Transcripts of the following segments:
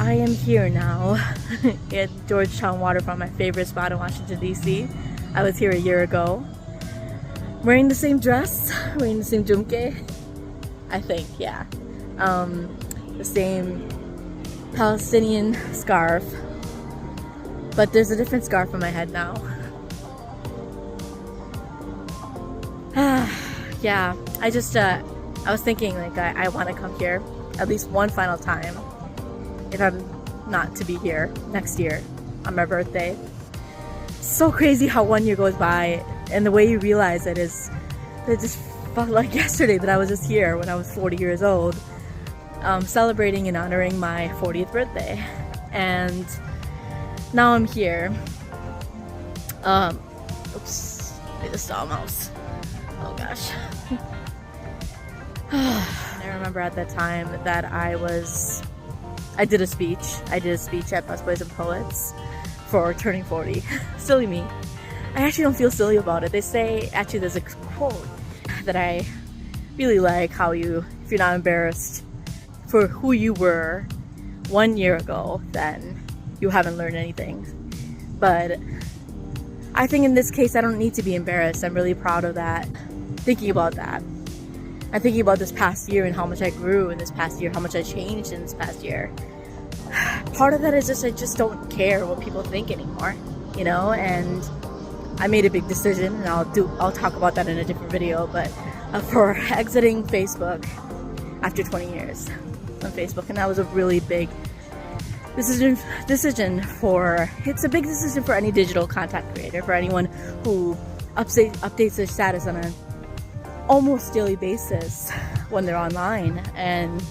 I am here now at Georgetown Waterfront, my favorite spot in Washington, D.C. I was here a year ago. Wearing the same dress, wearing the same jumke, I think, yeah. The same Palestinian scarf, but there's a different scarf on my head now. Yeah, I was thinking like I want to come here at least one final time if I'm not to be here next year on my birthday. So crazy how 1 year goes by, and the way you realize it is, it just felt like yesterday that I was just here when I was 40 years old, celebrating and honoring my 40th birthday. And now I'm here. Oops, I just saw a mouse. Oh gosh. I remember at that time that I did a speech at Busboys and Poets for turning 40. Silly me. I actually don't feel silly about it. They say, actually there's a quote that I really like, how if you're not embarrassed for who you were 1 year ago, then you haven't learned anything. But I think in this case I don't need to be embarrassed. I'm really proud of that. Thinking about that. I'm thinking about this past year and how much I grew in this past year, how much I changed in this past year. Part of that is I just don't care what people think anymore, you know, and I made a big decision, and I'll talk about that in a different video, but for exiting Facebook after 20 years on Facebook. And that was a really big decision it's a big decision for any digital content creator, for anyone who updates their status on an almost daily basis when they're online, and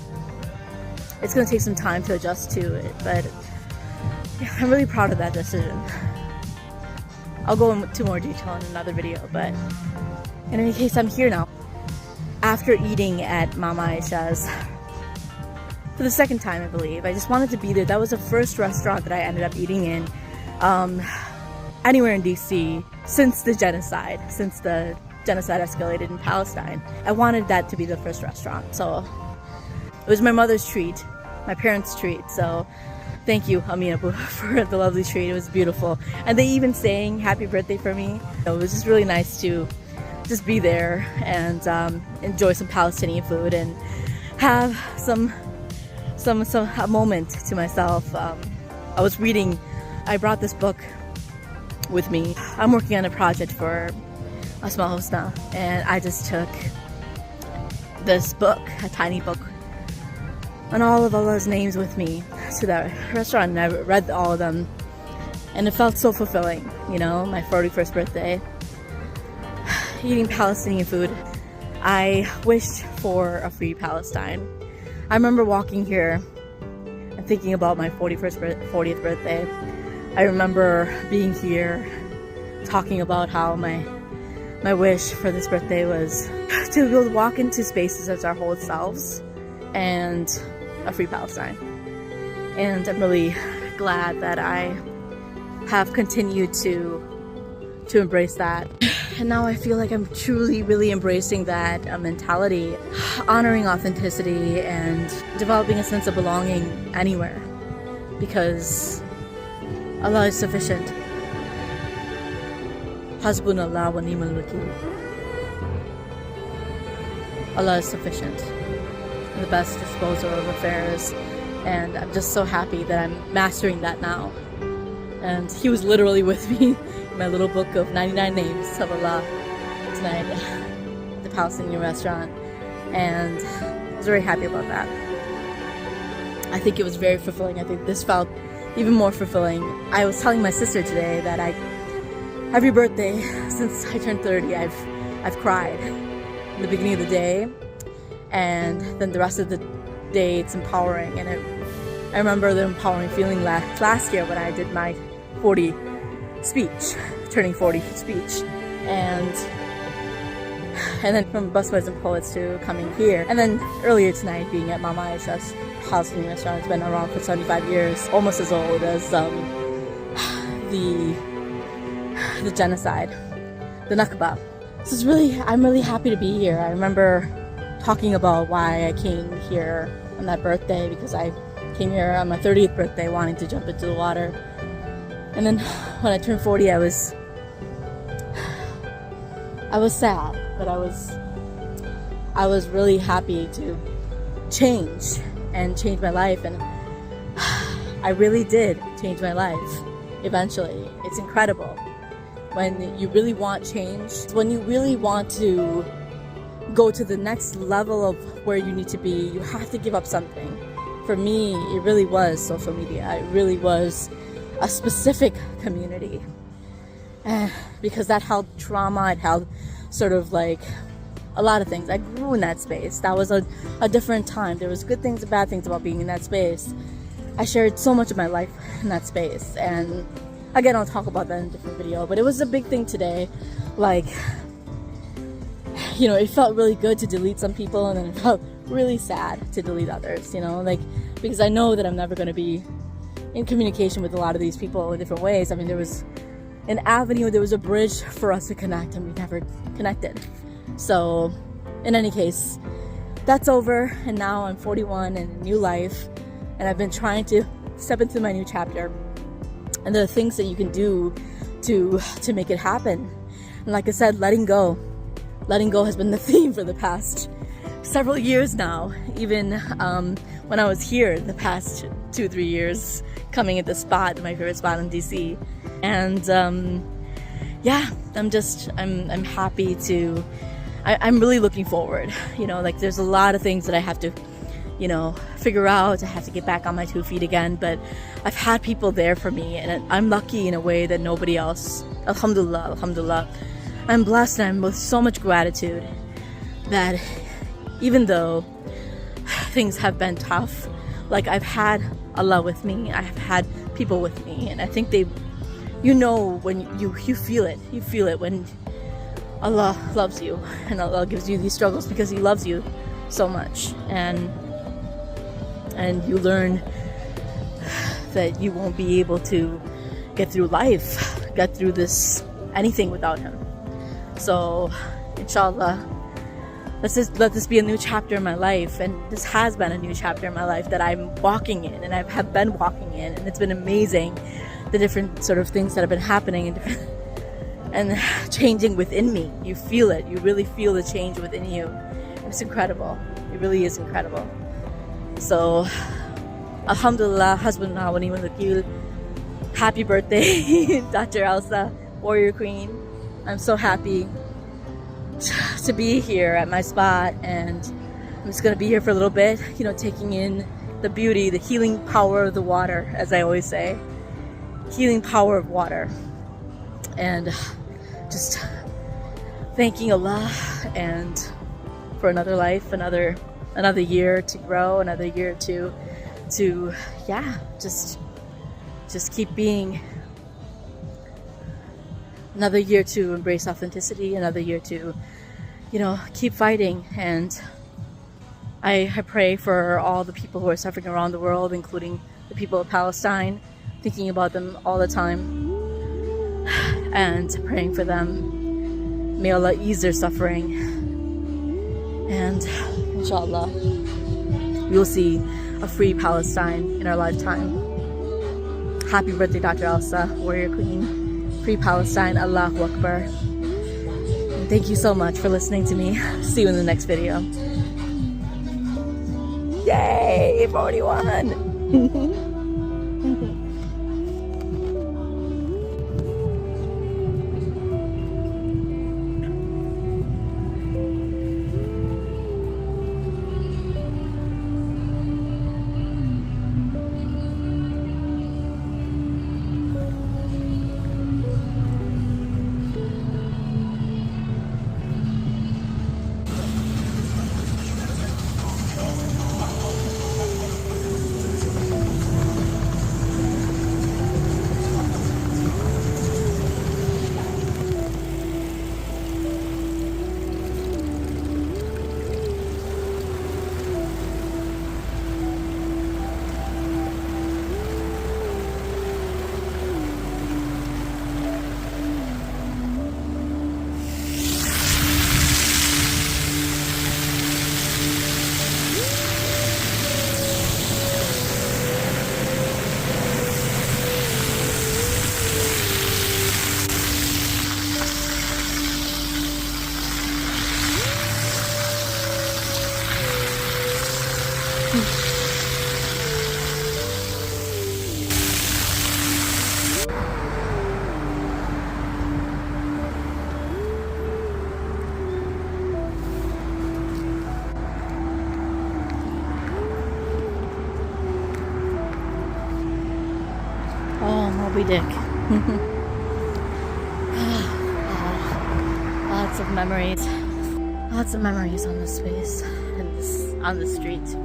it's going to take some time to adjust to it, but yeah, I'm really proud of that decision. I'll go into more detail in another video, but in any case, I'm here now after eating at Mama Aisha's for the second time, I believe. I just wanted to be there. That was the first restaurant that I ended up eating in anywhere in DC since the genocide escalated in Palestine. I wanted that to be the first restaurant, so it was my mother's treat, my parents' treat, so thank you, Amina, for the lovely treat. It was beautiful, and they even sang happy birthday for me. It was just really nice to just be there and enjoy some Palestinian food and have a moment to myself. I brought this book with me. I'm working on a project for Asma Hosna, and I just took this book, a tiny book, and all of Allah's names with me to that restaurant, and I read all of them, and it felt so fulfilling, you know, my 41st birthday, eating Palestinian food. I wished for a free Palestine. I remember walking here and thinking about my 40th birthday. I remember being here talking about how my wish for this birthday was to be able to walk into spaces as our whole selves and a free Palestine. And I'm really glad that I have continued to embrace that. And now I feel like I'm truly really embracing that mentality, honoring authenticity and developing a sense of belonging anywhere, because Allah is sufficient. Hasbunallah wa ni'mal wakeel. Allah is sufficient, the best disposer of affairs, and I'm just so happy that I'm mastering that now. And He was literally with me in my little book of 99 names of Allah tonight at the Palestinian restaurant, and I was very happy about that. I think it was very fulfilling. I think this felt even more fulfilling. I was telling my sister today that every birthday since I turned 30, I've cried in the beginning of the day, and then the rest of the day it's empowering. And I remember the empowering feeling last year when I did my 40 speech, turning 40 speech, and then from Busboys and Poets to coming here, and then earlier tonight being at Mama Aisha's Palestinian restaurant. It's been around for 75 years, almost as old as the genocide, the Nakba. So I'm really happy to be here. I remember talking about why I came here on that birthday, because I came here on my 30th birthday wanting to jump into the water. And then when I turned 40, I was sad, but I was really happy to change my life, and I really did change my life eventually. It's incredible when you really want change, when you really want to go to the next level of where you need to be. You have to give up something. For me, it really was social media. It really was a specific community, because that held trauma. It held sort of like a lot of things. I grew in that space. That was a different time. There was good things and bad things about being in that space. I shared so much of my life in that space, and again, I'll talk about that in a different video, but it was a big thing today. Like, you know, it felt really good to delete some people, and then it felt really sad to delete others, you know, like, because I know that I'm never going to be in communication with a lot of these people in different ways. I mean, there was an avenue, there was a bridge for us to connect, and we never connected. So in any case, that's over, and now I'm 41 and a new life, and I've been trying to step into my new chapter, and there are things that you can do to make it happen. And like I said, letting go has been the theme for the past several years now. Even when I was here the past 2-3 years, coming at the spot, my favorite spot in DC. And yeah, I'm happy to, I'm really looking forward. You know, like, there's a lot of things that I have to, you know, figure out. I have to get back on my 2 feet again, but I've had people there for me, and I'm lucky in a way that nobody else. Alhamdulillah, alhamdulillah. I'm blessed, and I'm with so much gratitude that even though things have been tough, like, I've had Allah with me, I have had people with me, and I think you know, when you feel it when Allah loves you, and Allah gives you these struggles because He loves you so much, and you learn that you won't be able to get through life, get through anything without Him. So inshallah, let this be a new chapter in my life, and this has been a new chapter in my life that I'm walking in, and I have been walking in, and it's been amazing, the different sort of things that have been happening and changing within me. You feel it. You really feel the change within you. It's incredible. It really is incredible. So, alhamdulillah, hasbunallah wa ni'mal wakeel. Happy birthday, Dr. Elsa, Warrior Queen. I'm so happy to be here at my spot, and I'm just gonna be here for a little bit, you know, taking in the beauty, the healing power of the water, as I always say. Healing power of water. And just thanking Allah and for another life, another year to grow, another year to yeah, just keep being, another year to embrace authenticity, another year to, you know, keep fighting. And I pray for all the people who are suffering around the world, including the people of Palestine, thinking about them all the time and praying for them. May Allah ease their suffering, and inshallah we will see a free Palestine in our lifetime. Happy birthday, Dr. Elsa, Warrior Queen. Free Palestine, Allahu Akbar. And thank you so much for listening to me. See you in the next video. Yay, 41! Moby Dick. Lots of memories. Lots of memories on this space and this on the street.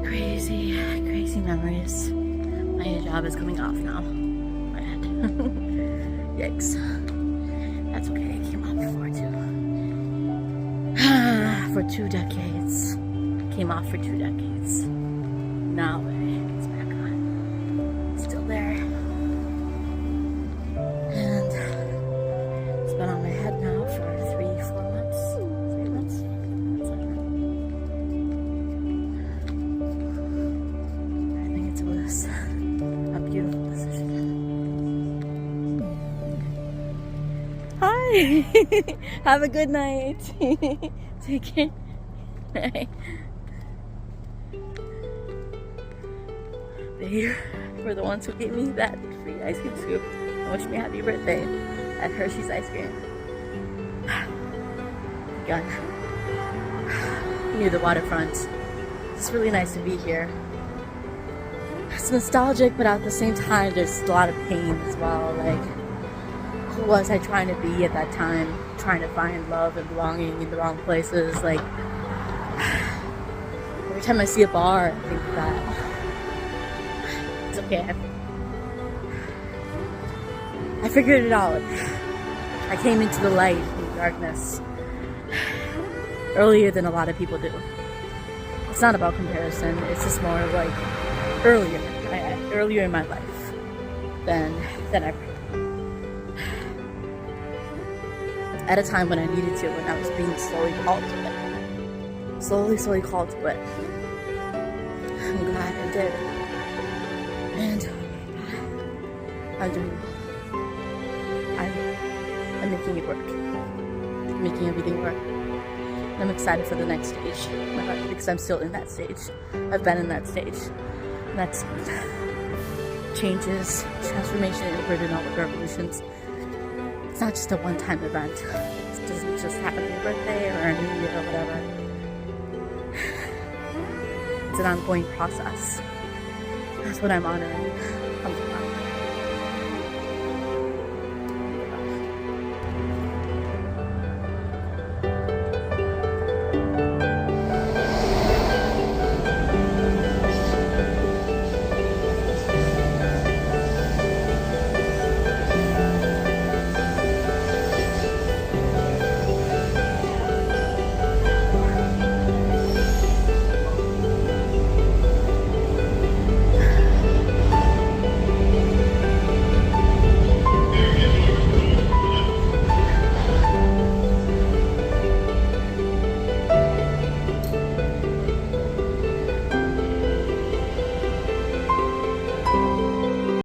Crazy memories. My job is coming off now. My head. Yikes. That's okay. It came off before too. For 2 decades. Came off for 2 decades. Now it's back on. Still there. And it's been on my head now for 3-4 months. 3 months. I think it's a beautiful decision. Hi! Have a good night. Take care. Bye. They were the ones who gave me that free ice cream scoop and wished me happy birthday at Hershey's Ice Cream. Again, near the waterfront. It's really nice to be here. It's nostalgic, but at the same time, there's a lot of pain as well. Like, who was I trying to be at that time? Trying to find love and belonging in the wrong places. Like, every time I see a bar, I think that it's okay. I figured it out. I came into the light from the darkness earlier than a lot of people do. It's not about comparison. It's just more of like earlier in my life than ever. At a time when I needed to, when I was being slowly called to it. Slowly called to it. I'm glad I did. And I'm doing well. I'm making it work. I'm making everything work. And I'm excited for the next stage of my life because I'm still in that stage. I've been in that stage. And that's changes, transformation, inverted all the revolutions. It's not just a one-time event. It doesn't just happen on your birthday or a new year or whatever. It's an ongoing process. That's what I'm honoring.